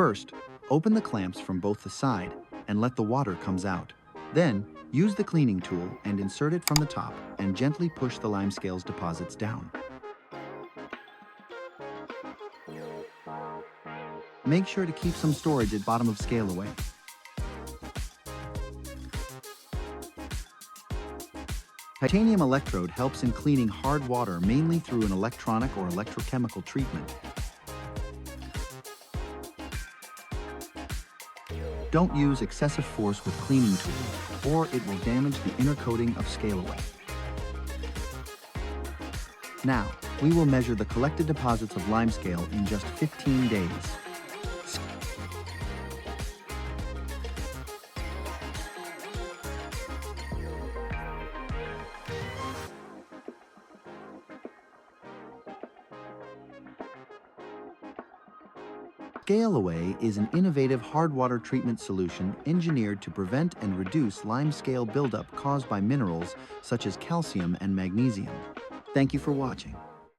First, open the clamps from both the side and let the water comes out. Then, use the cleaning tool and insert it from the top and gently push the Limescale's deposits down. Make sure to keep some storage at bottom of ScaleAway. Titanium electrode helps in cleaning hard water mainly through an electronic or electrochemical treatment. Don't use excessive force with cleaning tools, or it will damage the inner coating of ScaleAway. Now, we will measure the collected deposits of Limescale in just 15 days. ScaleAway is an innovative hard water treatment solution engineered to prevent and reduce limescale buildup caused by minerals such as calcium and magnesium. Thank you for watching.